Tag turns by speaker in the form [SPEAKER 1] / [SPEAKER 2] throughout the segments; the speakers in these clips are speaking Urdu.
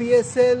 [SPEAKER 1] PSL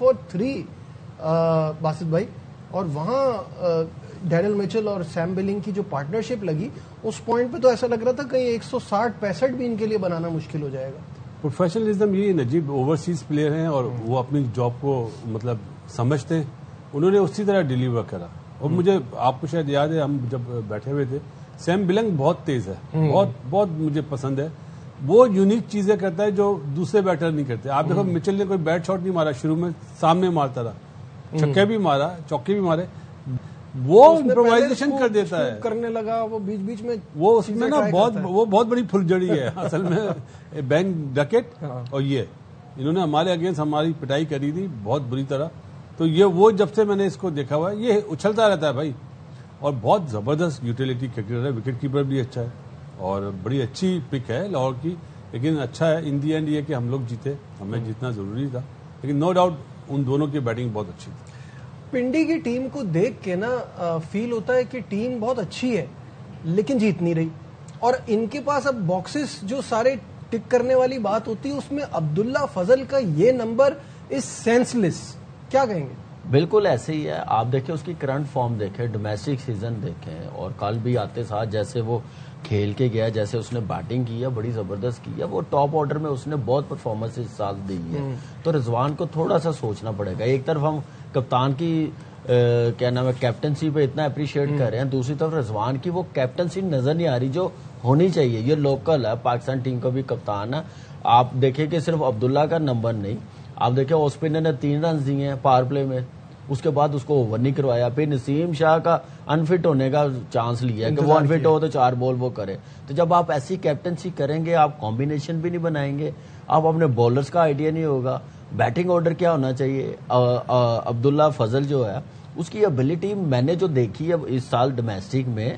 [SPEAKER 1] for 3 باسط بھائی, اور وہاں ڈیرل میچل اور سیم بلنگ کی جو پارٹنرشپ لگی, اس پوائنٹ پہ تو ایسا لگ رہا تھا کہیں 160-65 بھی ان کے لیے بنانا مشکل ہو جائے گا.
[SPEAKER 2] پروفیشنلزم یہ نجیب اوورسیز پلیئر ہیں اور وہ اپنی جاب کو مطلب سمجھتے ہیں, انہوں نے اسی طرح ڈیلیور کرا. اور مجھے آپ کو شاید یاد ہے ہم جب بیٹھے ہوئے تھے, سیم بلنگ بہت تیز ہے, بہت بہت مجھے پسند ہے. وہ یونیک چیزیں کرتا ہے جو دوسرے بیٹر نہیں کرتے. آپ دیکھو مچل نے کوئی بیٹ شاٹ نہیں مارا شروع میں, سامنے مارتا رہا, چھکے بھی مارا, چوکے بھی مارے, وہ امپرووائزیشن کر دیتا ہے,
[SPEAKER 1] کرنے لگا وہ بیچ بیچ میں,
[SPEAKER 2] وہ اس میں نا بہت بڑی پھلجڑی ہے اصل میں بینک ڈکٹ. اور یہ انہوں نے ہمارے اگینسٹ ہماری پٹائی کری تھی بہت بری طرح. تو یہ وہ جب سے میں نے اس کو دیکھا ہوا ہے, یہ اچھلتا رہتا ہے بھائی, اور بہت زبردست یوٹیلیٹی کرکٹر ہے. وکٹ کیپر بھی اچھا ہے اور بڑی اچھی پک ہے لاہور کی. لیکن اچھا ہے ان دی اینڈ یہ کہ ہم لوگ جیتے, ہمیں جیتنا ضروری تھا. لیکن نو ڈاؤٹ ان دونوں کی بیٹنگ بہت اچھی تھی.
[SPEAKER 1] پنڈی کی ٹیم کو دیکھ کے نا فیل ہوتا ہے کہ ٹیم بہت اچھی ہے لیکن جیت نہیں رہی. اور ان کے پاس اب باکسز جو سارے ٹک کرنے والی بات ہوتی ہے, اس میں عبداللہ فضل کا یہ نمبر از سینس لیس. کیا کہیں گے؟
[SPEAKER 3] بالکل ایسے ہی ہے. آپ دیکھیں اس کی کرنٹ فارم دیکھیں, ڈومیسٹک سیزن دیکھیں, اور کل بھی آتے ساتھ جیسے وہ کھیل کے گیا, جیسے اس نے بیٹنگ کی ہے بڑی زبردست کی ہے. وہ ٹاپ آرڈر میں اس نے بہت پرفارمنس اس سال دی ہے. تو رضوان کو تھوڑا سا سوچنا پڑے گا. ایک طرف ہم کپتان کی کیا نام ہے کیپٹنسی پہ اتنا اپریشیٹ کر رہے ہیں, دوسری طرف رضوان کی وہ کیپٹنسی نظر نہیں آ رہی جو ہونی چاہیے. یہ لوکل ہے, پاکستان ٹیم کا بھی کپتان ہے. آپ دیکھیں کہ صرف عبداللہ کا نمبر نہیں, آپ دیکھیں اوسپنر نے 3 رنز دیے ہیں پاور پلے میں, اس کے بعد اس کو اوور نہیں کروایا. پھر نسیم شاہ کا انفٹ ہونے کا چانس لیا کہ وہ انفٹ ہو تو 4 بال وہ کرے. تو جب آپ ایسی کیپٹنسی کریں گے, آپ کمبینیشن بھی نہیں بنائیں گے, آپ اپنے بولرز کا آئیڈیا نہیں ہوگا, بیٹنگ آرڈر کیا ہونا چاہیے. عبداللہ فضل جو ہے اس کی ابیلٹی میں نے جو دیکھی ہے اس سال ڈومیسٹک میں,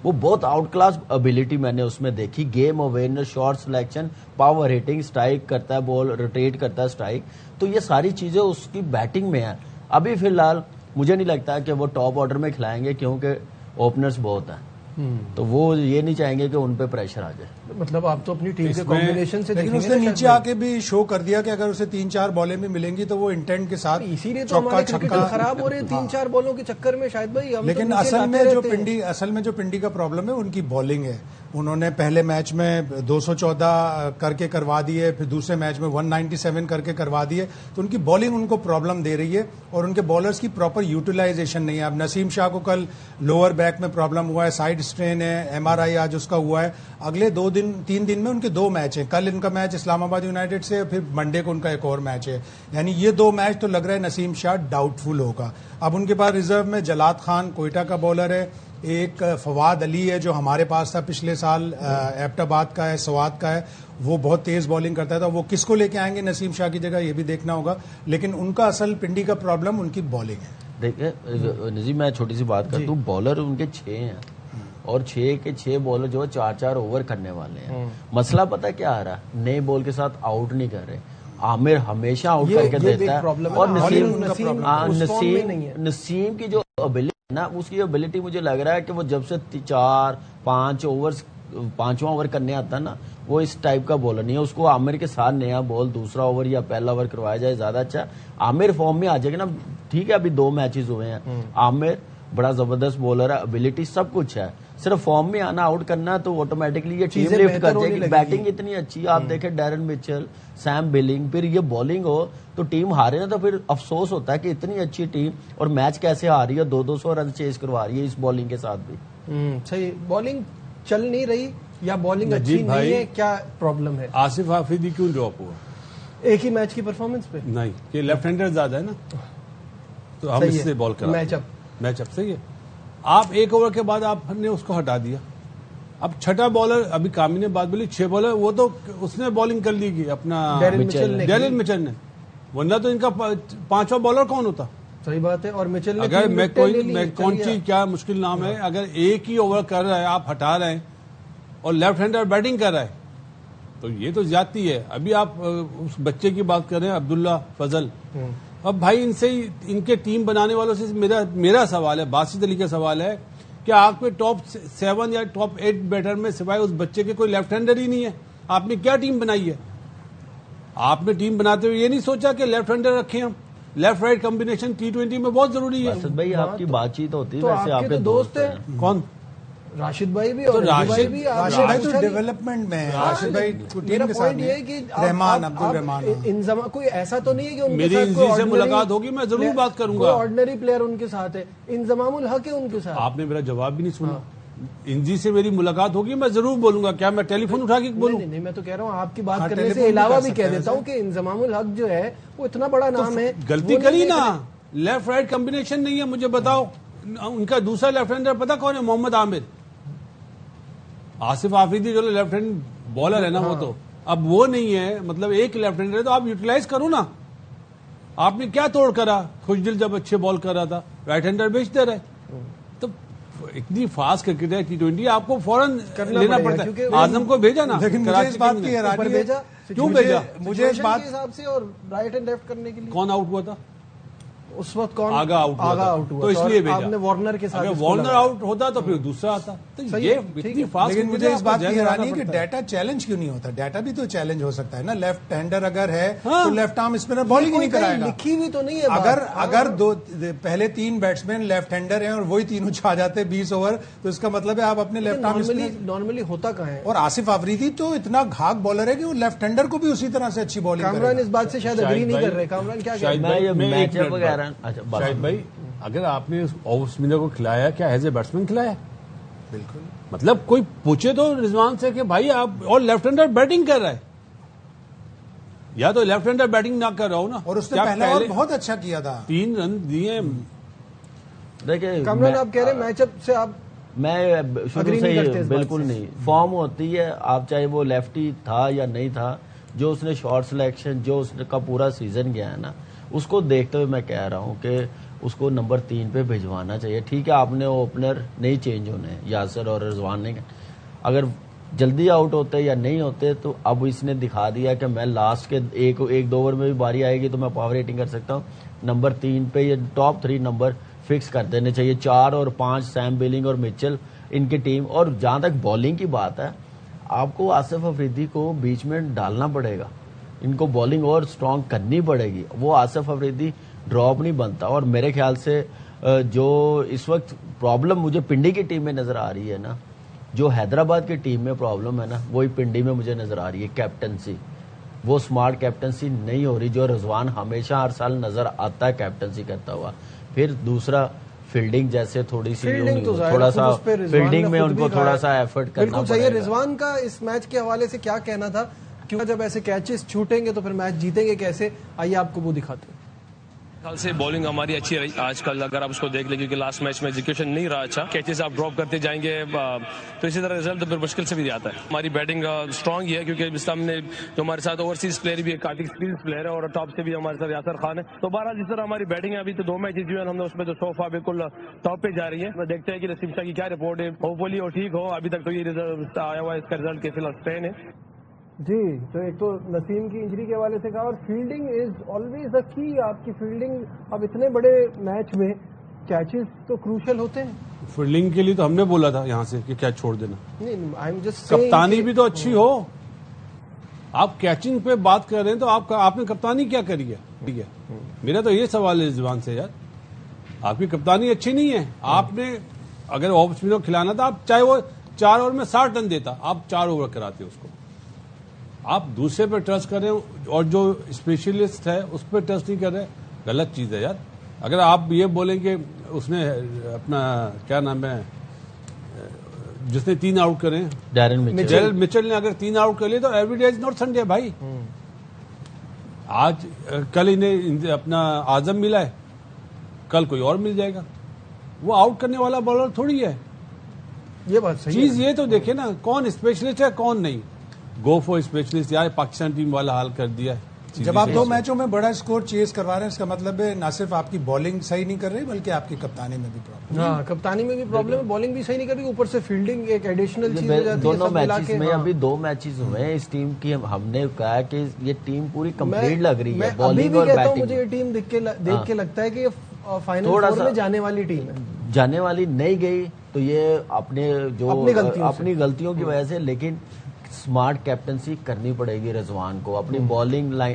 [SPEAKER 3] وہ بہت آؤٹ کلاس ابیلٹی میں نے اس میں دیکھی. Game awareness, shot selection, power hitting, strike کرتا ہے بال, روٹیٹ کرتا ہے اسٹرائک. تو یہ ساری چیزیں اس کی بیٹنگ میں ہیں. ابھی فی الحال مجھے نہیں لگتا کہ وہ ٹاپ آرڈر میں کھلائیں گے کیونکہ اوپنرز بہت ہیں, تو وہ یہ نہیں چاہیں گے کہ ان پہ پریشر آ جائے.
[SPEAKER 1] مطلب آپ تو اپنی ٹیم کے کمبینیشن سے
[SPEAKER 4] لیکن اس نے نیچے آ کے بھی شو کر دیا کہ اگر اسے 3-4 بالیں بھی ملیں گی تو وہ انٹینٹ کے ساتھ,
[SPEAKER 1] اسی لیے تو ہمارے کرکٹر خراب ہو رہے ہیں 3-4 بالوں کے چکر میں شاید بھائی.
[SPEAKER 4] لیکن اصل میں جو پنڈی کا پرابلم ہے ان کی بالنگ ہے. انہوں نے پہلے میچ میں 214 کر کے کروا دیے, پھر دوسرے میچ میں 197 کر کے کروا دیے. تو ان کی بالنگ ان کو پرابلم دے رہی ہے اور ان کے بالرز کی پراپر یوٹیلائزیشن نہیں ہے. اب نسیم شاہ کو کل لوور بیک میں پرابلم ہوا ہے, سائڈ اسٹرین ہے, MRI آج اس کا ہوا ہے. اگلے 3 دن میں ان کے 2 میچ ہیں. کل ان کا میچ اسلام آباد یونائٹیڈ سے, پھر منڈے کو ان کا ایک اور میچ ہے. یعنی یہ 2 میچ تو لگ رہا ہے نسیم شاہ ڈاؤٹ فل ہوگا. اب ان کے پاس ریزرو میں جلاد خان کوئٹہ کا بالر ہے, ایک فواد علی ہے جو ہمارے پاس تھا پچھلے سال, ایبٹ آباد کا ہے, سوات کا ہے, وہ بہت تیز بالنگ کرتا تھا. وہ کس کو لے کے آئیں گے نسیم شاہ کی جگہ یہ بھی دیکھنا ہوگا. لیکن ان کا اصل پنڈی کا پرابلم ان کی بالنگ ہے.
[SPEAKER 3] دیکھیں نظیم, میں چھوٹی سی بات کرتا ہوں, بالر ان کے 6 ہیں اور 6 کے 6 بالر جو 4 اوور کرنے والے ہیں. مسئلہ پتہ کیا آ رہا ہے, نئے بال کے ساتھ آؤٹ نہیں کر رہے. عامر ہمیشہ آؤٹ کر کے دیتا ہے, اور نسیم کی جو ابیلٹی نا, اس کی ابیلٹی مجھے لگ رہا ہے کہ وہ جب سے 4-5 اوور 5واں اوور کرنے آتا ہے نا, وہ اس ٹائپ کا بالر نہیں ہے. اس کو عامر کے ساتھ نیا بال دوسرا اوور یا پہلا اوور کروایا جائے زیادہ اچھا. عامر فارم میں آ جائے گا نا, ٹھیک ہے ابھی 2 میچز ہوئے ہیں, عامر بڑا زبردست بولر ہے, ابیلٹی سب کچھ ہے, صرف فارم میں آنا, آؤٹ کرنا, تو آٹومیٹکلی یہ ٹیم لفٹ کر جائے گی. بیٹنگ اتنی اچھی, آپ دیکھیں ڈیرن مچل, سیم بلنگ, پھر یہ بالنگ ہو تو ٹیم ہارے نا, تو پھر افسوس ہوتا ہے کہ اتنی اچھی ٹیم اور میچ کیسے ہاری ہے, 200 رن چیز کروا رہی ہے اس بالنگ کے ساتھ بھی.
[SPEAKER 1] صحیح, بالنگ چل نہیں رہی یا بالنگ اچھی نہیں ہے, کیا پرابلم ہے؟
[SPEAKER 2] آصف حافظی کیوں ڈراپ ہوا؟
[SPEAKER 1] ایک ہی میچ کی پرفارمنس پہ
[SPEAKER 2] نہیں, کہ لیفٹ ہینڈر زیادہ ہے نا, تو ہم اس سے بال کرا میچ اپ صحیح ہے. آپ 1 اوور کے بعد آپ نے اس کو ہٹا دیا. اب 6ٹا بالر, ابھی کامی نے بات بولی 6 بالر, وہ تو اس نے بالنگ کر لی گی اپنا ڈیرل مچل نے, ورنہ تو ان کا 5واں بالر کون ہوتا؟
[SPEAKER 1] صحیح بات ہے. اور مچل نے
[SPEAKER 2] اگر میکونچی کیا مشکل نام ہے, اگر ایک ہی اوور کر رہا ہے, آپ ہٹا رہے ہیں اور لیفٹ ہینڈر بیٹنگ کر رہا ہے, تو یہ تو زیادتی ہے. ابھی آپ اس بچے کی بات کر رہے ہیں عبداللہ فضل, اب بھائی ان سے ان کے ٹیم بنانے والوں سے میرا سوال ہے, باسط علی کا سوال ہے کہ آپ کے ٹاپ 7 یا ٹاپ 8 بیٹر میں سوائے اس بچے کے کوئی لیفٹ ہینڈر ہی نہیں ہے. آپ نے کیا ٹیم بنائی ہے؟ آپ نے ٹیم بناتے ہوئے یہ نہیں سوچا کہ لیفٹ ہینڈر رکھیں ہم, لیفٹ رائٹ کمبینیشن T20 میں بہت ضروری ہے.
[SPEAKER 3] اسد بھائی آپ کی بات چیت ہوتی ہے
[SPEAKER 1] تو
[SPEAKER 3] ویسے
[SPEAKER 1] آپ کے تو دوست ہیں
[SPEAKER 2] کون؟
[SPEAKER 1] راشد بھائی بھی اور بھائی بھی.
[SPEAKER 4] راشد بھائی تو ڈیولپمنٹ میں ہے. راشد بھائی ٹیم کے ساتھ رحمان عبد الرحمان
[SPEAKER 1] کوئی ایسا تو نہیں ہے کہ
[SPEAKER 2] میری انجی سے ملاقات ہوگی میں ضرور بات کروں گا.
[SPEAKER 1] آرڈنری پلیئر ان کے ساتھ ہے, انضمام الحق ہے ان کے ساتھ.
[SPEAKER 2] آپ نے میرا جواب بھی نہیں سنا. انجی سے میری ملاقات ہوگی میں ضرور بولوں گا. کیا میں ٹیلی فون اٹھا کے بولوں؟
[SPEAKER 1] نہیں, میں تو کہہ رہا ہوں آپ کی بات کرنے سے علاوہ بھی کہہ دیتا ہوں کہ انضمام الحق جو ہے وہ اتنا بڑا نام ہے.
[SPEAKER 2] غلطی کری نا, لیفٹ رائٹ کمبینیشن نہیں ہے. مجھے بتاؤ ان کا دوسرا لیفٹ ہینڈر پتا کون ہے؟ محمد عامر. آصف آفریدی جو لیفٹ ہینڈ بالر ہے نا وہ تو اب وہ نہیں ہے. مطلب ایک لیفٹ ہینڈر ہے تو آپ یوٹیلائز کرو نا. آپ نے کیا توڑ کرا؟ خوش دل جب اچھے بال کر رہا تھا رائٹ ہینڈر بیچتے رہے. تو اتنی فاسٹ کرکٹ ہے T20 آپ کو فوراً لینا پڑتا ہے. اعظم کو بھیجا نا,
[SPEAKER 4] لیکن مجھے اس بات کی حیرانی ہے
[SPEAKER 2] کیوں بھیجا؟
[SPEAKER 4] مجھے اس بات
[SPEAKER 1] کے حساب سے اور رائٹ اینڈ لیفٹ کرنے کے لیے
[SPEAKER 2] کون آؤٹ ہوا تھا
[SPEAKER 1] اس وقت؟ کون
[SPEAKER 2] آگا آؤٹ ہوا
[SPEAKER 1] تو
[SPEAKER 2] اس لیے بھیجا.
[SPEAKER 1] آپ نے وارنر کے ساتھ,
[SPEAKER 2] اگر وارنر آؤٹ ہوتا تو پھر دوسرا آتا. تو یہ اتنی فاسٹ.
[SPEAKER 4] لیکن مجھے اس بات کی حیرانی ہے کہ ڈیٹا چیلنج کیوں نہیں ہوتا. ڈیٹا بھی تو چیلنج ہو سکتا ہے نا. لیفٹ ہینڈر اگر ہے تو لیفٹ آرم اسپنر بالنگ ہی نہیں کرائے گا.
[SPEAKER 1] لکھی ہوئی تو نہیں ہے.
[SPEAKER 4] اگر پہلے 3 بیٹسمین لیفٹ ہینڈر ہیں اور وہی تینوں چھا جاتے 20 اوور, تو اس کا مطلب ہے آپ اپنے لیفٹ آرم
[SPEAKER 1] نارملی ہوتا کہاں ہے.
[SPEAKER 4] اور آصف آفریدی تو اتنا گھاگ بالر ہے کہ وہ لیفٹ ہینڈر کو بھی اسی طرح سے اچھی بالنگ.
[SPEAKER 1] کامران اس بات سے شاید اگری نہیں کر رہے. کامران کیا کہہ رہے ہیں؟
[SPEAKER 2] شاہد بھائی اگر آپ نے آف اسپنر کو کھلایا کیا ایز اے بیٹسمین کھلایا؟
[SPEAKER 4] بالکل.
[SPEAKER 2] مطلب کوئی پوچھے تو رضوان سے کہ بھائی آپ اور لیفٹ ہینڈر بیٹنگ کر رہا ہے یا تو لیفٹ ہینڈر بیٹنگ نہ کر رہا ہو نا.
[SPEAKER 4] اور اس نے پہلا اور بہت اچھا کیا تھا,
[SPEAKER 2] 3 رن دیے.
[SPEAKER 3] دیکھیں
[SPEAKER 1] کامران آپ کہہ رہے ہیں میچ اپ سے
[SPEAKER 3] میں شروع سے بالکل نہیں. فارم ہوتی ہے, آپ چاہے وہ لیفٹی تھا یا نہیں تھا, جو اس نے شارٹ سلیکشن جو اس کا پورا سیزن گیا ہے نا, اس کو دیکھتے ہوئے میں کہہ رہا ہوں کہ اس کو نمبر 3 پہ بھجوانا چاہیے. ٹھیک ہے آپ نے اوپنر نہیں چینج ہونے, یاسر اور رضوان نے اگر جلدی آؤٹ ہوتے یا نہیں ہوتے تو اب اس نے دکھا دیا کہ میں لاسٹ کے 1-2 اوور میں بھی باری آئے گی تو میں پاور ریٹنگ کر سکتا ہوں. نمبر 3 پہ یہ ٹاپ 3 نمبر فکس کر دینے چاہیے. 4 اور 5 سیم بلنگ اور مچل ان کی ٹیم. اور جہاں تک بالنگ کی بات ہے, آپ کو آصف افریدی کو بیچ میں ڈالنا پڑے گا. ان کو بالنگ اور سٹرونگ کرنی پڑے گی. وہ آصف افریدی ڈراپ نہیں بنتا. اور میرے خیال سے جو اس وقت پرابلم مجھے پنڈی کی ٹیم میں نظر آ رہی ہے نا, جو حیدرآباد کی ٹیم میں پرابلم ہے نا, وہی پنڈی میں مجھے نظر آ رہی ہے. کیپٹنسی, وہ سمارٹ کیپٹنسی نہیں ہو رہی جو رضوان ہمیشہ ہر سال نظر آتا ہے کیپٹنسی کرتا ہوا. پھر دوسرا فیلڈنگ, جیسے تھوڑی سی تھوڑا سا فیلڈنگ میں ان کو تھوڑا سا ایفرٹ کرنا
[SPEAKER 1] بالکل صحیح ہے. رضوان کا اس میچ کے حوالے سے کیا کہنا تھا, کیونکہ جب ایسے کیچز چھوٹیں گے تو پھر میچ جیتیں گے کیسے؟ آئیے آپ کو وہ دکھاتے ہیں.
[SPEAKER 5] خیال سے بالنگ ہماری اچھی رہی آج کل, اگر آپ اس کو دیکھ لیں, کیونکہ لاسٹ میچ میں ایگزیکیوشن نہیں رہا اچھا. کیچز آپ ڈراپ کرتے جائیں گے تو اسی طرح رزلٹ پھر مشکل سے بھی آتا ہے. ہماری بیٹنگ اسٹرانگ ہی ہے, کیونکہ اس ہم نے جو ہمارے ساتھ اوورسیز پلیئر بھی کافی ایکسپیرینس پلیئر ہے, اور ٹاپ سے بھی ہمارے ساتھ یاسر خان ہے. تو بہرحال جس طرح ہماری بیٹنگ ہے, ابھی تو 2 میچز جو ہے ہم نے اس میں تو سوفا بالکل ٹاپ پہ جا رہی ہے. دیکھتے ہیں کہ نسیم شاہ کی کیا رپورٹ ہے, ہوپ فلی اور ٹھیک ہو. ابھی تک تو یہ رزلٹ آیا ہوا ہے, اس کا رزلٹ کے فی الحال اسٹین ہے.
[SPEAKER 1] جی, تو ایک تو نسیم کی انجری کے حوالے سے کہا, اور فیلڈنگ از آلویز اے کی. آپ کی فیلڈنگ اب اتنے بڑے میچ میں کیچز تو کروشل ہوتے ہیں.
[SPEAKER 2] فیلڈنگ کے لیے تو ہم نے بولا تھا یہاں سے کہ کیچ چھوڑ دینا.
[SPEAKER 1] نہیں,
[SPEAKER 2] کپتانی بھی تو اچھی ہو. آپ کیچنگ پہ بات کر رہے ہیں تو آپ نے کپتانی کیا کری ہے؟ ٹھیک ہے, میرا تو یہ سوال ہے زبان سے یار, آپ کی کپتانی اچھی نہیں ہے. آپ نے اگر آف اسپنر کو کھلانا تھا, آپ چاہے وہ 4 اوور میں 60 رن دیتا, آپ 4 اوور کراتے اس کو. آپ دوسرے پہ ٹرسٹ کر رہے ہیں اور جو اسپیشلسٹ ہے اس پہ ٹرسٹ نہیں کر رہے, غلط چیز ہے یار. اگر آپ یہ بولیں کہ اس نے اپنا کیا نام ہے جس نے 3 آؤٹ کرے, ڈیرل مچل نے اگر 3 آؤٹ کر لیے تو every day is not Sunday بھائی. آج کل انہیں اپنا اعظم ملا ہے, کل کوئی اور مل جائے گا. وہ آؤٹ کرنے والا بالر تھوڑی ہے.
[SPEAKER 1] یہ بات صحیح
[SPEAKER 2] چیز یہ تو دیکھیں نا, کون اسپیشلسٹ ہے کون نہیں. Go for specialist. یار پاکستان ٹیم والا حال کر دیا ہے.
[SPEAKER 4] جب آپ 2 میچوں میں بڑا اسکور چیز کروا رہے ہیں, اس کا مطلب ہے نہ صرف آپ کی بالنگ صحیح نہیں کر رہی بلکہ آپ کی کپتانی میں بھی پرابلم.
[SPEAKER 1] ہاں, کپتانی میں بھی پرابلم ہے, بالنگ بھی صحیح نہیں کر رہی, اوپر سے فیلڈنگ ایک ایڈیشنل چیز ہو جاتی ہے.
[SPEAKER 3] دونوں میچز میں ابھی 2 میچز ہوئے ہیں اس ٹیم کی, ہم نے کہا کہ یہ ٹیم پوری کمپلیٹ لگ رہی ہے بالنگ اور بیٹنگ.
[SPEAKER 1] مجھے یہ ٹیم دیکھ کے لگتا ہے کہ یہ فائنل 4 میں جانے والی ٹیم ہے.
[SPEAKER 3] جانے والی نہیں گئی تو یہ اپنی غلطیوں کی وجہ سے, لیکن سمارٹ کیپٹنسی کرنی پڑے گی رضوان کو. اپنی bowling line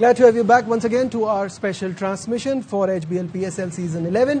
[SPEAKER 1] Glad to have you back once again to our special transmission for HBL PSL Season 11.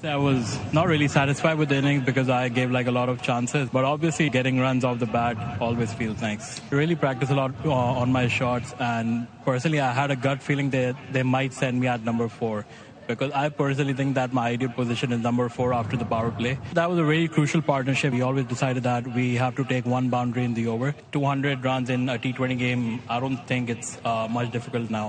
[SPEAKER 6] I was not really satisfied with the innings because I gave like a lot of chances, but obviously getting runs off the bat always feels nice. Really practice a lot on my shots, and personally I had a gut feeling that they might send me at number 4, because I personally think that my ideal position is number 4 after the power play. That was a very crucial partnership. We always decided that we have to take 1 boundary in the over. 200 runs in a T20 game, I don't think it's much difficult now.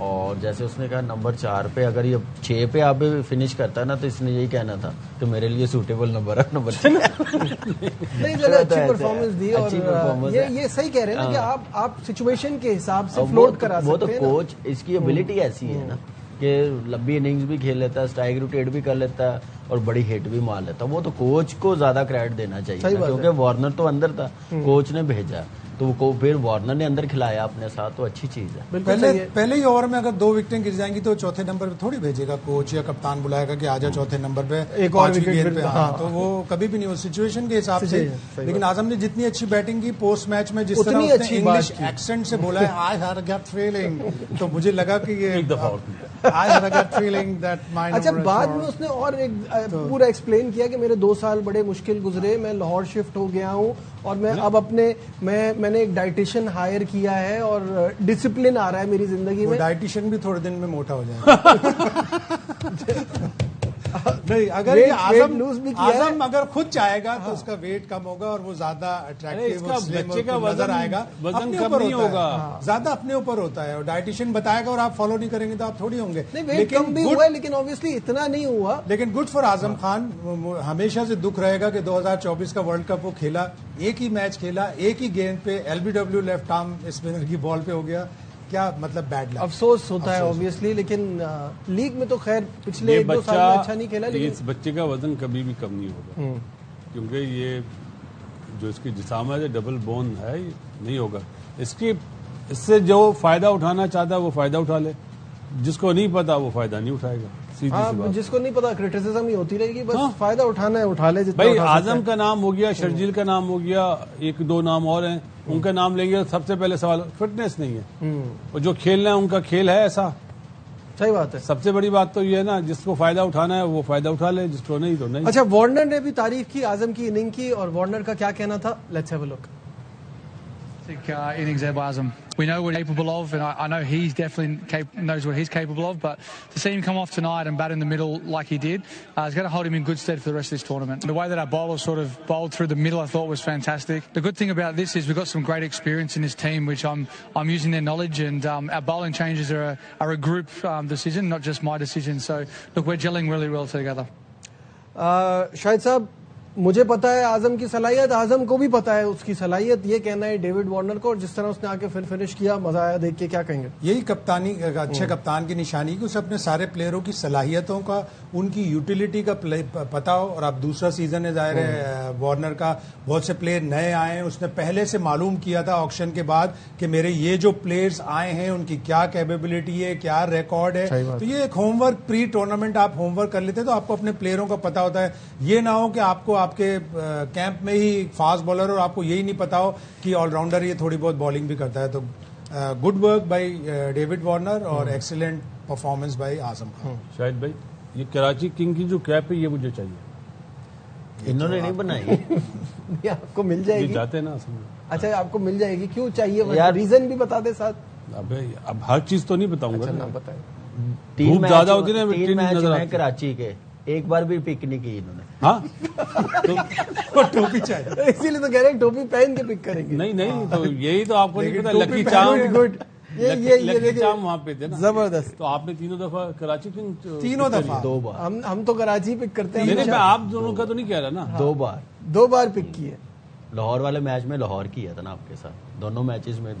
[SPEAKER 3] اور جیسے اس نے کہا نمبر 4 پہ اگر یہ 6 پہ آپ فنش کرتا ہے نا تو اس نے یہی کہنا تھا کہ میرے لیے سوٹیبل نمبر ہے نمبر 6.
[SPEAKER 1] نہیں چلو اچھی پرفارمنس دی اور یہ صحیح کہہ رہے ہیں نا کہ آپ سچویشن کے حساب سے فلوٹ کرا سکتے ہیں.
[SPEAKER 3] وہ تو کوچ اس کی ابیلٹی ایسی ہے نا کہ لمبی اننگز بھی کھیل لیتا ہے, اسٹرائک روٹیٹ بھی کر لیتا ہے اور بڑی ہٹ بھی مار لیتا ہے. وہ تو کوچ کو زیادہ کریڈٹ دینا چاہیے کیونکہ وارنر تو اندر تھا, کوچ نے بھیجا تو پھر وارنر نے اندر کھلایا اپنے ساتھ, تو اچھی چیز ہے.
[SPEAKER 4] پہلے ہی اوور میں اگر 2 وکٹیں گر جائیں گی تو چوتھے نمبر پہ تھوڑی بھیجے گا کوچ یا کپتان بلائے گا کہ آجا چوتھے نمبر پہ
[SPEAKER 1] ایک اور
[SPEAKER 4] گیند پہ. تو وہ کبھی بھی نہیں ہو سچویشن کے حساب سے. لیکن اعظم نے جتنی اچھی بیٹنگ کی پوسٹ میچ میں, جس طرح اس نے انگلش ایکسنٹ سے بولا ہے I had a gut feeling, تو مجھے لگا کہ یہ I had a gut feeling that my.
[SPEAKER 1] اچھا بعد میں اس نے اور ایک پورا ایکسپلین کیا کہ میرے 2 سال بڑے مشکل گزرے, میں لاہور شفٹ ہو گیا ہوں اور میں اب میں نے ایک ڈائٹیشین ہائر کیا ہے اور ڈسپلن آ رہا ہے میری زندگی میں.
[SPEAKER 4] ڈائٹیشین بھی تھوڑے دن میں موٹا ہو جائے گا. نہیں, اگر اعظم اگر خود چاہے گا تو اس کا ویٹ کم ہوگا اور وہ زیادہ اٹریکٹیو نظر آئے گا.
[SPEAKER 2] وزن کم نہیں ہوگا,
[SPEAKER 4] زیادہ اپنے اوپر ہوتا ہے, اور ڈائٹیشین بتائے گا اور آپ فالو نہیں کریں گے تو آپ تھوڑی ہوں گے.
[SPEAKER 1] ویٹ کم بھی ہوا ہے لیکن obviously اتنا نہیں ہوا.
[SPEAKER 4] لیکن گڈ فار اعظم خان. ہمیشہ سے دکھ رہے گا کہ 2024 کا ورلڈ کپ وہ کھیلا, ایک ہی میچ کھیلا, ایک ہی گیند پہ LBW لیفٹ آرم اسپنر کی بال پہ ہو گیا. کیا مطلب بیڈ لک,
[SPEAKER 1] افسوس ہوتا ہے obviously. لیکن لیگ میں تو خیر پچھلے 1-2 سال میں اچھا نہیں کھیلا, لیکن
[SPEAKER 2] اس بچے کا وزن کبھی بھی کم نہیں ہوگا کیونکہ یہ جو اس کی جسام ہے ڈبل بون ہے, نہیں ہوگا. اس سے جو فائدہ اٹھانا چاہتا ہے وہ فائدہ اٹھا لے, جس کو نہیں پتا وہ فائدہ نہیں اٹھائے گا.
[SPEAKER 1] جس کو نہیں پتا کرٹیسزم ہی ہوتی رہے گی, بس فائدہ اٹھانا ہے اٹھا لے.
[SPEAKER 2] بھائی اعظم کا نام ہو گیا, شرجیل کا نام ہو گیا, 1-2 نام اور ہیں, ان کا نام لیں گے. سب سے پہلے سوال فٹنس نہیں ہے, اور جو کھیلنا ہے ان کا کھیل ہے ایسا.
[SPEAKER 1] صحیح بات ہے.
[SPEAKER 2] سب سے بڑی بات تو یہ ہے نا, جس کو فائدہ اٹھانا ہے وہ فائدہ اٹھا لے, جس کو نہیں تو نہیں.
[SPEAKER 1] اچھا وارنر نے بھی تعریف کی اعظم کی اننگ کی, اور وارنر کا کیا کہنا تھا, let's have a look.
[SPEAKER 7] Innings there by Azam. We know what he's capable of, and I know he's definitely knows what he's capable of, but to see him come off tonight and bat in the middle like he did is going to hold him in good stead for the rest of this tournament. The way that our bowlers sort of bowled through the middle I thought was fantastic. The good thing about this is we've got some great experience in this team, which I'm using their knowledge, and our bowling changes are a group decision, not just my decision. So look, we're gelling really well together.
[SPEAKER 1] شاہد صاحب, مجھے پتا ہے اعظم کی صلاحیت, اعظم کو بھی پتا ہے اس کی صلاحیت, یہ کہنا ہے ڈیوڈ وارنر کو, اور جس طرح اس نے آ کے پھر فنش کیا مزہ آیا دیکھ کے. کیا کہیں گے؟
[SPEAKER 4] یہی کپتانی, اچھے کپتان کی نشانی کہ اسے اپنے سارے پلیئروں کی صلاحیتوں کا, ان کی یوٹیلیٹی کا پتا ہو. اور اب دوسرا سیزن ہے ظاہر ہے وارنر کا, بہت سے پلیئر نئے آئے ہیں, اس نے پہلے سے معلوم کیا تھا آکشن کے بعد کہ میرے یہ جو پلیئرز آئے ہیں ان کی کیا کیپیبلٹی ہے, کیا ریکارڈ ہے. تو یہ ایک ہوم ورک, پری ٹورنامنٹ آپ ہوم ورک کر لیتے تو آپ کو اپنے پلیئروں کا پتا ہوتا ہے. یہ نہ ہو کہ آپ کو آپ کے کیمپ میں ہی فاسٹ بالر اور آپ کو یہی نہیں پتا ہو کہ آل راؤنڈر یہ تھوڑی بہت بالنگ بھی کرتا ہے. تو good work by David Warner اور excellent performance by Azam Khan.
[SPEAKER 2] شاہد بھائی, یہ کراچی کنگ کی جو کیپ ہے یہ مجھے چاہیے.
[SPEAKER 3] انہوں نے نہیں بنائی,
[SPEAKER 1] آپ کو مل جائے گی.
[SPEAKER 2] جاتے ہیں نا.
[SPEAKER 1] اچھا آپ کو مل جائے گی, کیوں چاہیے, ریزن بھی بتا دے ساتھ.
[SPEAKER 2] اب ہر چیز تو نہیں بتاؤں گا.
[SPEAKER 1] بتائیں.
[SPEAKER 3] 3
[SPEAKER 2] زیادہ ہوتی نا,
[SPEAKER 3] 3 میچ ہیں کراچی کے, ایک بار بھی پک نہیں کی انہوں نے.
[SPEAKER 2] ہاں
[SPEAKER 4] ٹوپی چاہیے,
[SPEAKER 1] اسی لیے تو کہہ رہے ہیں ٹوپی پہن کے پک کریں گے.
[SPEAKER 2] نہیں تو یہی تو آپ کو نہیں پتا. لکی چام, لکی چام وہاں پہ تھے نا,
[SPEAKER 1] زبردست.
[SPEAKER 2] تو آپ نے 3 دفعہ کراچی کنگ,
[SPEAKER 4] 3 دفعہ
[SPEAKER 3] 2 بار.
[SPEAKER 1] ہم تو کراچی پک کرتے ہیں.
[SPEAKER 2] میں آپ دونوں کا تو نہیں کہہ رہا نا.
[SPEAKER 3] 2
[SPEAKER 1] بار پک کی ہے.
[SPEAKER 3] لاہور والے میچ میں لاہور کیا تھا نا آپ کے ساتھ, دونوں میچز میں.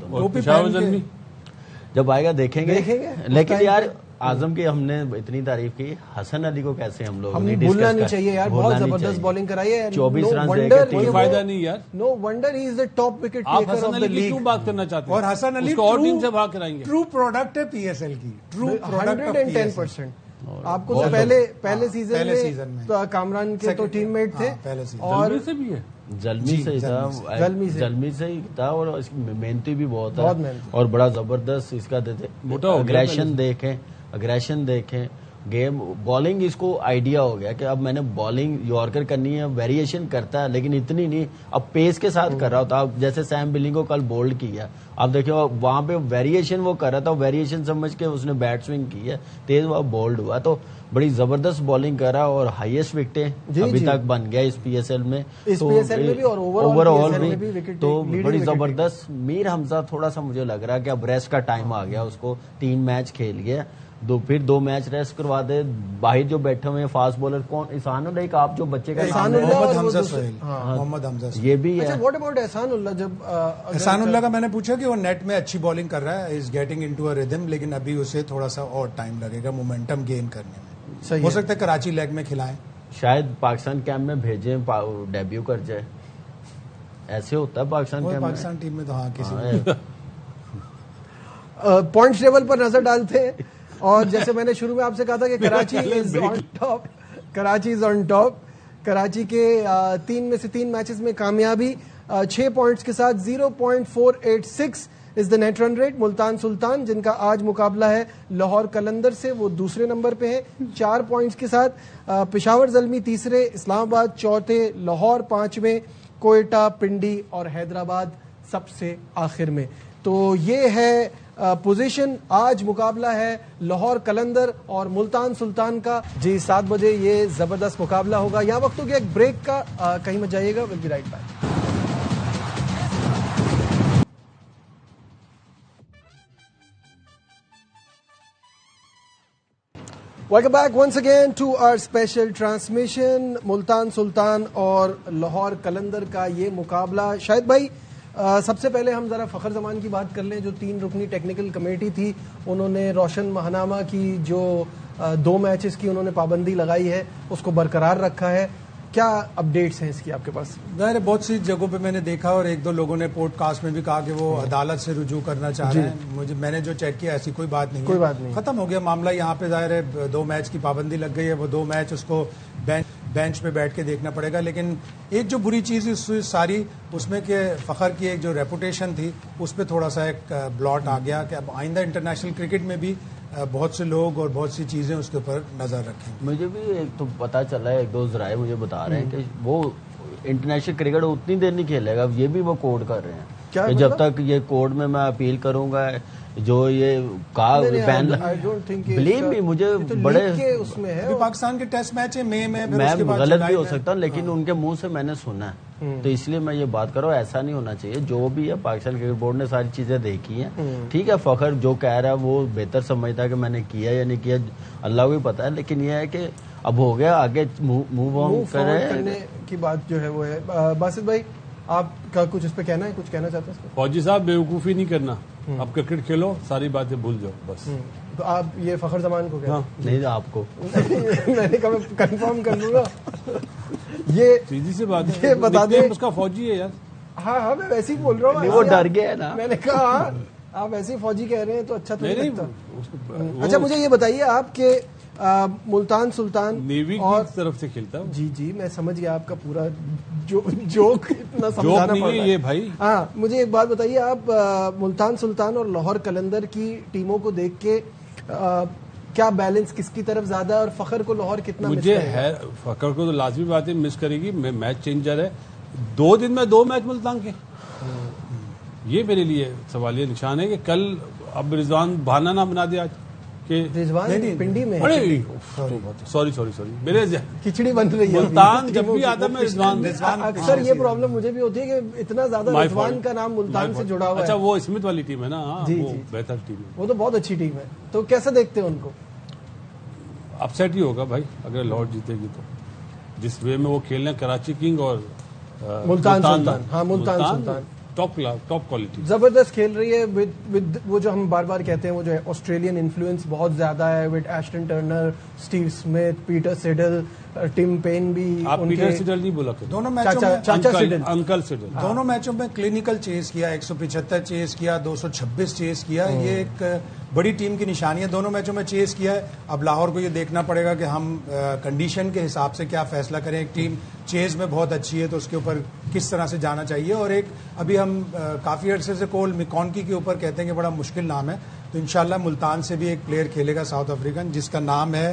[SPEAKER 3] جب آئے گا دیکھیں گے. لیکن یار اعظم کی ہم نے اتنی تعریف کی, حسن علی کو کیسے ہم لوگ
[SPEAKER 1] بھولنا نہیں چاہیے یار, بہت زبردست بالنگ کرائی ہے.
[SPEAKER 3] 24 رن دے کے
[SPEAKER 2] کوئی فائدہ نہیں یار.
[SPEAKER 1] No wonder he is the top wicket
[SPEAKER 2] آپ
[SPEAKER 1] ٹیکر
[SPEAKER 2] حسن
[SPEAKER 1] آف دا
[SPEAKER 2] علی کی
[SPEAKER 1] لیگ.
[SPEAKER 2] کیوں بات کرنا چاہتے ہیں؟
[SPEAKER 4] اور حسن علی
[SPEAKER 2] اور ٹیم سے بھاگ کرائیں گے.
[SPEAKER 4] ٹرو پروڈکٹ ہے PSL کی, ٹرو پروڈکٹ
[SPEAKER 1] 110%. آپ کو تو پہلے سیزن میں کامران کے تو ٹیم میٹ تھے,
[SPEAKER 2] اور سے بھی ہے,
[SPEAKER 3] زلمی سے ہی تھا, اور محنتی بھی بہت ہے, اور بڑا زبردست اس کا اگریشن دیکھیں گیم بالنگ اس کو آئیڈیا ہو گیا کہ اب میں نے بالنگ یارکر کرنی ہے, ویریشن کرتا ہے لیکن اتنی نہیں, اب پیس کے ساتھ کر رہا ہوتا. اب جیسے سیم بلنگ کو کل بولڈ کیا, اب دیکھیں وہاں پہ ویریشن وہ کر رہا تھا, ویریشن سمجھ کے اس نے بیٹ سوئنگ کی ہے, تیز ہوا بولڈ ہوا, تو بڑی زبردست بالنگ کر رہا اور ہائیسٹ وکٹیں ابھی تک بن گیا اس پی ایس ایل میں, اوور آل بھی, تو بڑی زبردست. میر حمزہ تھوڑا سا مجھے لگ رہا ہے کہ اب ریسٹ کا ٹائم آ گیا, اس کو 3 میچ کھیل گیا, پھر 2 میچ ریسٹ کروا دے. باہر جو بیٹھے ہوئے ہیں فاسٹ بالر کون, احسان اللہ, ایک آپ جو بچے کا
[SPEAKER 4] محمد حمزہ,
[SPEAKER 3] یہ بھی ہے.
[SPEAKER 1] واٹ اباؤٹ احسان اللہ؟ جب
[SPEAKER 4] احسان اللہ کا میں نے پوچھا کہ وہ نیٹ میں اچھی بالنگ کر رہا ہے, is getting into a rhythm, لیکن ابھی اسے تھوڑا سا اور ٹائم لگے گا مومنٹم گین کرنے میں. ہو سکتا ہے کراچی لیگ میں کھلائیں,
[SPEAKER 3] شاید پاکستان کیمپ میں بھیجیں, ڈیبیو کر جائے, ایسے ہوتا ہے
[SPEAKER 4] پاکستان ٹیم میں. تو ہاں کسی
[SPEAKER 1] پوائنٹ ٹیبل پر نظر ڈالتے ہیں, اور جیسے میں نے شروع میں آپ سے کہا تھا کہ Karachi is on top, Karachi is on top. Karachi کے 3 میں سے 3 میچز میں کامیابی, 6 پوائنٹس کے ساتھ 0.486 از دا نیٹ رن ریٹ. ملتان سلطان جن کا آج مقابلہ ہے لاہور قلندر سے, وہ دوسرے نمبر پہ ہے 4 پوائنٹس کے ساتھ. پشاور زلمی تیسرے, اسلام آباد چوتھے, لاہور 5ویں, کوئٹہ, پنڈی اور حیدرآباد سب سے آخر میں. تو یہ ہے پوزیشن. آج مقابلہ ہے لاہور قلندر اور ملتان سلطان کا. جی 7 بجے یہ زبردست مقابلہ ہوگا. یہاں وقت ہو گیا ایک بریک کا, کہیں مت جائیے گا, will be right back. Welcome back once again to our special transmission. Multan Sultan اور لاہور قلندر کا یہ مقابلہ. شاہد بھائی, سب سے پہلے ہم ذرا فخر زمان کی بات کر لیں, جو 3 رکنی ٹیکنیکل کمیٹی تھی, انہوں نے روشن ماہنامہ کی جو 2 میچز کی انہوں نے پابندی لگائی ہے اس کو برقرار رکھا ہے. کیا اپڈیٹس ہیں اس کی آپ کے پاس؟
[SPEAKER 4] ظاہر ہے بہت سی جگہوں پہ میں نے دیکھا, اور 1-2 لوگوں نے پوڈ کاسٹ میں بھی کہا کہ وہ عدالت سے رجوع کرنا چاہ رہے ہیں. میں نے جو چیک کیا ایسی کوئی بات نہیں, ختم ہو گیا معاملہ. یہاں پہ ظاہر ہے 2 میچ کی پابندی لگ گئی ہے, وہ 2 میچ اس کو بینچ پہ بیٹھ کے دیکھنا پڑے گا. لیکن ایک جو بری چیز ساری اس میں کہ فخر کی ایک جو ریپوٹیشن تھی اس پہ تھوڑا سا ایک بلاٹ آ گیا کہ اب آئندہ انٹرنیشنل کرکٹ میں بھی بہت سے لوگ اور بہت سی چیزیں اس کے اوپر نظر رکھیں. مجھے بھی ایک تو پتا چلا ہے, 1-2 ذرائع مجھے بتا رہے ہیں کہ وہ انٹرنیشنل کرکٹ اتنی دیر نہیں کھیلے گا. یہ بھی وہ کوڈ کر رہے ہیں کہ جب تک یہ کوڈ میں اپیل کروں گا جو یہ بین, بلیو می مجھے بڑے پاکستان کے ٹیسٹ میچ ہے میں غلط بھی ہو سکتا ہوں, لیکن ان کے منہ سے میں نے سنا ہے, تو اس لیے میں یہ بات کروں ایسا نہیں ہونا چاہیے. جو بھی ہے پاکستان کرکٹ بورڈ نے ساری چیزیں دیکھی ہیں, ٹھیک ہے. فخر جو کہہ رہا ہے وہ بہتر سمجھتا ہے کہ میں نے کیا یا نہیں کیا, اللہ کو بھی پتا ہے. لیکن یہ ہے کہ اب ہو گیا, آگے موو آن کرنے
[SPEAKER 1] کی بات جو ہے وہ ہے. باسط بھائی آپ کا کچھ اس پہ کہنا ہے, کچھ کہنا چاہتے ہیں؟
[SPEAKER 2] فوجی صاحب بیوقوفی نہیں کرنا, اب کرکٹ کھیلو, ساری باتیں بھول جاؤ بس.
[SPEAKER 1] تو آپ یہ فخر زمان کو کہنا
[SPEAKER 3] نہیں, آپ کو
[SPEAKER 1] میں نے کہا کنفرم کر لوں گا. یہ
[SPEAKER 2] سیدھی سی بات
[SPEAKER 1] ہے, بتا دیں
[SPEAKER 2] اس کا فوجی ہے یار.
[SPEAKER 1] ہاں میں ویسے ہی بول رہا ہوں,
[SPEAKER 3] وہ ڈر گیا ہے نا.
[SPEAKER 1] میں نے کہا آپ ایسے ہی فوجی کہہ رہے ہیں تو اچھا تو نہیں لگتا. اچھا مجھے یہ بتائیے آپ کے ملتان سلطان
[SPEAKER 2] نیوی کی طرف سے کھیلتا ہے.
[SPEAKER 1] جی میں سمجھ گیا آپ کا پورا جوک اتنا سمجھانا پڑ رہا ہے
[SPEAKER 2] یہ بھائی.
[SPEAKER 1] ہاں مجھے ایک بات بتائیے, آپ ملتان سلطان اور لاہور قلندر کی ٹیموں کو دیکھ کے کیا بیلنس کس کی طرف زیادہ ہے, اور فخر کو لاہور کتنا
[SPEAKER 2] مجھے ہے؟ فخر کو تو لازمی بات ہے مس کرے گی, میں میچ چینجر ہے. 2 دن میں 2 میچ ملتان کے, یہ میرے لیے سوالیہ نشان ہے کہ کل اب رضوان بہانا نہ بنا دیا کہ
[SPEAKER 1] پنڈی میں
[SPEAKER 2] سوری میرے
[SPEAKER 1] کھچڑی بن رہی ہے.
[SPEAKER 2] ملتان جب بھی آتا میں رضوان,
[SPEAKER 1] اکثر یہ پرابلم مجھے بھی ہوتی ہے کہ اتنا زیادہ رضوان کا نام ملتان سے جڑا ہوا ہے.
[SPEAKER 2] اچھا وہ اسمتھ والی ٹیم ہے نا, وہ بہتر ٹیم ہے,
[SPEAKER 1] وہ تو بہت اچھی ٹیم ہے. تو کیسے دیکھتے ہیں ان کو؟
[SPEAKER 2] اپسیٹ ہی ہوگا بھائی اگر لاہور جیتے گی تو, جس وے میں وہ کھیل رہے ہیں کراچی کنگ اور
[SPEAKER 1] ملتان سلطان. ہاں ملتان سلطان
[SPEAKER 2] ٹاپ کوالٹی
[SPEAKER 1] زبردست کھیل رہی ہے. ود وہ جو ہم بار بار کہتے ہیں وہ جو ہے آسٹریلین انفلوئنس بہت زیادہ ہے, with Ashton Turner, Steve Smith, Peter Siddle, Tim Paine بھی.
[SPEAKER 2] آپ پیٹر سیڈل نہیں بولا,
[SPEAKER 4] دونوں میچوں میں
[SPEAKER 1] چاچا سیڈل,
[SPEAKER 2] انکل سیڈل,
[SPEAKER 4] دونوں میچوں میں کلینکل چیز کیا, 175 چیز کیا, 226 چیز کیا. یہ ایک بڑی ٹیم کی نشانی ہے. دونوں میچوں میں چیز کیا ہے. اب لاہور کو یہ دیکھنا پڑے گا کہ ہم کنڈیشن کے حساب سے کیا فیصلہ کریں. ایک ٹیم چیز میں بہت اچھی ہے تو اس کے اوپر کس طرح سے جانا چاہیے, اور ایک ابھی ہم کافی عرصے سے کول میکونکی کے اوپر کہتے ہیں کہ بڑا مشکل نام ہے, تو انشاءاللہ ملتان سے بھی ایک پلیئر کھیلے گا ساؤتھ افریقن جس کا نام ہے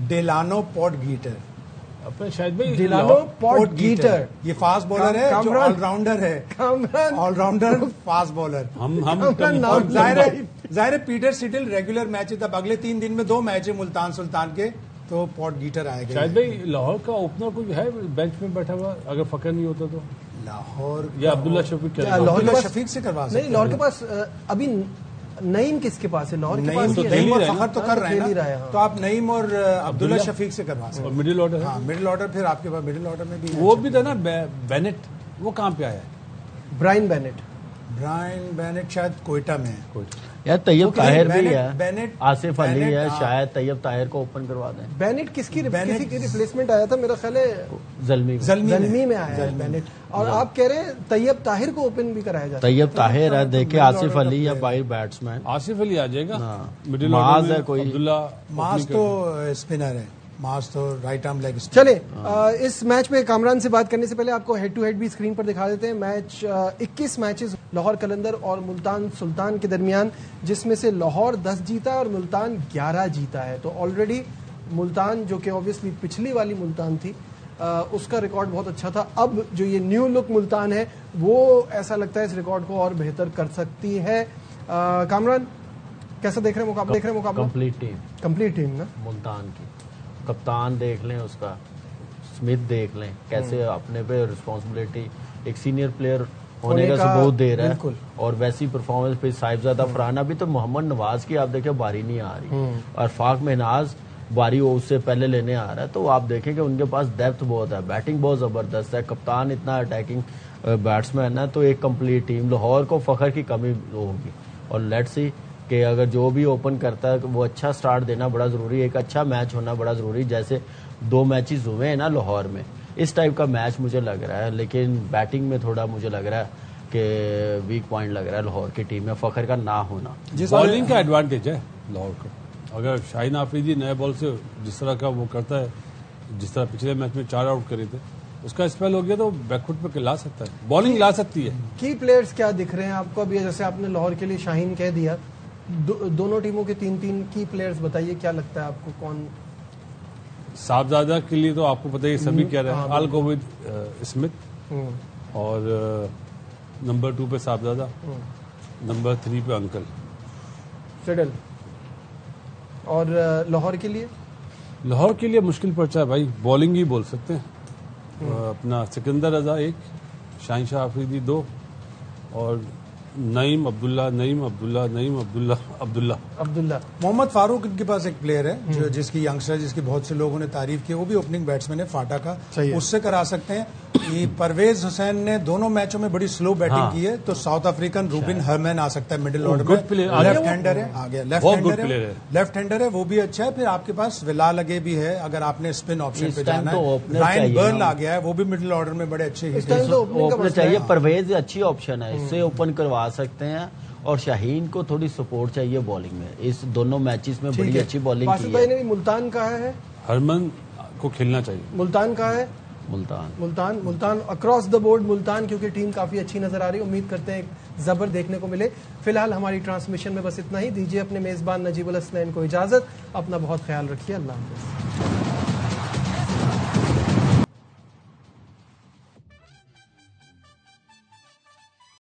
[SPEAKER 4] ڈیلانو پورٹگیٹر.
[SPEAKER 2] اپنے شاید بھائی
[SPEAKER 1] ڈیلانو پورٹگیٹر
[SPEAKER 4] یہ فاسٹ بالر ہے جو
[SPEAKER 1] کامران.
[SPEAKER 4] آل راؤنڈر ہے,
[SPEAKER 1] Kamran.
[SPEAKER 4] All rounder fast bowler.
[SPEAKER 1] نام
[SPEAKER 4] ظاہر ہے پیٹر سٹل ریگولر میچز, اب اگلے 3 دن میں 2 میچ ہیں ملتان سلطان کے, تو پورٹگیٹر آئے گا.
[SPEAKER 2] شاید بھائی لاہور کا اوپنر کوئی ہے بینچ میں بیٹھا ہوا, اگر فخر نہیں ہوتا تو
[SPEAKER 4] لاہور
[SPEAKER 2] یا عبداللہ شفیق کرے گا.
[SPEAKER 1] لاہور کے
[SPEAKER 4] عبداللہ
[SPEAKER 1] پاس
[SPEAKER 4] شفیق سے کروا
[SPEAKER 1] نہیں,
[SPEAKER 4] سکتے
[SPEAKER 1] لاہور کے پاس ابھی نعیم کس کے پاس ہے؟ لاہور کے
[SPEAKER 4] نعیم
[SPEAKER 1] پاس
[SPEAKER 4] تو
[SPEAKER 1] ہی ہے.
[SPEAKER 4] نعیم اور
[SPEAKER 2] رہے
[SPEAKER 4] فخر تو کر رہے
[SPEAKER 1] کھیل ہی رہا
[SPEAKER 4] ہیں
[SPEAKER 1] ہے,
[SPEAKER 4] نا,
[SPEAKER 1] ہاں.
[SPEAKER 4] تو آپ نعیم اور عبداللہ شفیق سے کروا سکتے
[SPEAKER 2] اور
[SPEAKER 4] ہیں.
[SPEAKER 2] مڈل آرڈر ہے.
[SPEAKER 4] ہاں مڈل آرڈر, پھر آپ کے پاس مڈل آرڈر میں بھی
[SPEAKER 2] وہ بھی تھا نا بینٹ, وہ کہاں پہ آیا ہے؟
[SPEAKER 1] Brian Bennet.
[SPEAKER 4] برائن بینٹ شاید کوئٹہ میں ہے.
[SPEAKER 3] یار طیب طاہر بھی
[SPEAKER 4] بینٹ-
[SPEAKER 3] ہے, آصف علی ہے,
[SPEAKER 4] ہاں.
[SPEAKER 3] شاید طیب طاہر کو اوپن کروا دیں.
[SPEAKER 1] بینٹ کس کی
[SPEAKER 4] بینٹ-
[SPEAKER 1] کسی کی ریپلیسمنٹ آیا تھا میرا خیال ہے,
[SPEAKER 3] زلمی
[SPEAKER 1] زلمی میں آیا ہے بینٹ. اور آپ کہہ رہے ہیں طیب طاہر کو اوپن بھی کرایا جاتا ہے.
[SPEAKER 3] طیب طاہر ہے, دیکھیں آصف علی یا بائی بیٹسمین.
[SPEAKER 2] آصف علی آ جائے گا.
[SPEAKER 3] ہاں.
[SPEAKER 2] مڈل
[SPEAKER 3] معاذ
[SPEAKER 2] آرڈر
[SPEAKER 3] ہے
[SPEAKER 2] میں
[SPEAKER 3] کوئی.
[SPEAKER 2] عبداللہ
[SPEAKER 4] ماس تو اسپنر ہے, ماس تو رائٹ آرم لیگ اسپنر.
[SPEAKER 1] چلے اس میچ میں کامران سے بات کرنے سے پہلے آپ کو ہیڈ ٹو ہیڈ بھی اسکرین پر دکھا دیتے ہیں. میچ 21 میچز لاہور قلندر اور ملتان سلطان کے درمیان, جس میں سے لاہور 10 جیتا اور ملتان 11 جیتا ہے. تو آلریڈی ملتان جو کہ اوبیسلی پچھلی والی ملتان تھی, اس کا ریکارڈ بہت اچھا تھا. اب جو یہ نیو لک ملتان ہے وہ ایسا لگتا ہے اس ریکارڈ کو اور بہتر کر سکتی ہے. کامران کیسا دیکھ رہے ہیں مقابلہ؟ کمپلیٹ ٹیم نا
[SPEAKER 3] ملتان کی. کپتان دیکھ لیں اس کا, سمتھ دیکھ لیں کیسے اپنے پہ رسپانسبلٹی, ایک سینئر پلیئر ہونے کا ثبوت دے رہا ہے, اور ویسی پرفارمنس پہ صاحبزادہ فرحان. ابھی تو محمد نواز کی آپ دیکھیں باری نہیں آ رہی, اور فاق مہناز باری وہ اس سے پہلے لینے آ رہا ہے. تو آپ دیکھیں کہ ان کے پاس ڈیپتھ بہت ہے, بیٹنگ بہت زبردست ہے, کپتان اتنا اٹیکنگ بیٹسمین ہے. تو ایک کمپلیٹ ٹیم. لاہور کو فخر کی کمی ہوگی, اور لیٹ سی کہ اگر جو بھی اوپن کرتا ہے وہ اچھا سٹارٹ دینا بڑا ضروری ہے, ایک اچھا میچ ہونا بڑا ضروری. جیسے 2 میچز ہوئے ہیں نا لاہور میں, اس ٹائپ کا میچ مجھے لگ رہا ہے. لیکن بیٹنگ میں تھوڑا مجھے لگ رہا ہے کہ ویک پوائنٹ لگ رہا ہے لاہور کی ٹیم میں, فخر کا نہ ہونا.
[SPEAKER 2] بالنگ کا ایڈوانٹیج ہے لاہور کو. اگر شاہین آفریدی نئے بال سے جس طرح کا وہ کرتا ہے, جس طرح پچھلے میچ میں 4 آؤٹ کرے تھے, اس کا اسپیل ہو گیا تو بیک فٹ پہ لا سکتا ہے, بالنگ لا سکتی ہے.
[SPEAKER 1] کی پلیئرز کیا دکھ رہے ہیں آپ کو ابھی؟ جیسے آپ نے لاہور کے لیے شاہین کہہ دیا, دونوں ٹیموں کے 3 کی پلیئرز بتائیے, کیا لگتا ہے آپ کو کون؟
[SPEAKER 2] صاحبزادہ کے لیے تو آپ کو پتہ ہے سبھی کہہ رہے ہیں, آل گو ود اسمتھ, اور نمبر 2 پہ صاحبزادہ, نمبر 3 پہ انکل
[SPEAKER 1] سڈل. اور لاہور کے لیے؟
[SPEAKER 2] لاہور کے لیے مشکل پڑتا ہے بھائی, بالنگ ہی بول سکتے ہیں. اپنا سکندر رضا 1, شاہین شاہ آفریدی 2, اور نعیم عبداللہ.
[SPEAKER 4] محمد فاروق ان کے پاس ایک پلیئر ہے جو جس کی ینگسٹر, جس کی بہت سے لوگوں نے تعریف کی, وہ بھی اوپننگ بیٹسمین ہے فاٹا کا, اس سے کرا سکتے ہیں. پرویز حسین نے دونوں میچوں میں بڑی سلو بیٹنگ کی ہے, تو ساؤتھ افریقن روبن ہرمین آ سکتا ہے مڈل آرڈر میں. لیفٹ ہینڈر ہے, آ گیا لیفٹ ہینڈر ہے, وہ بھی اچھا ہے. پھر آپ کے پاس ولا لگے بھی ہے اگر آپ نے اسپن آپشن پہ جانا ہے. رائن برل آ گیا ہے, وہ بھی مڈل آرڈر میں بڑے اچھے
[SPEAKER 3] اوپنر چاہیے. پرویز اچھی آپشن ہے, اس سے اوپن کروا سکتے ہیں. اور شاہین کو تھوڑی سپورٹ چاہیے بالنگ میں, اس دونوں میچز میں بڑی اچھی بالنگ کی ہے.
[SPEAKER 1] نے بھی ملتان کہا ہے,
[SPEAKER 2] ہرمن کو کھیلنا چاہیے.
[SPEAKER 1] ملتان کہا ہے, Multan across the board Multan, کیونکہ ٹیم کافی اچھی نظر آ رہی ہے. امید کرتے ہیں ایک زبر دیکھنے کو ملے. فی الحال ہماری ٹرانسمیشن میں بس اتنا ہی. دیجیے اپنے میزبان نجیب الحسنین کو اجازت. اپنا بہت خیال رکھیے. اللہ حافظ.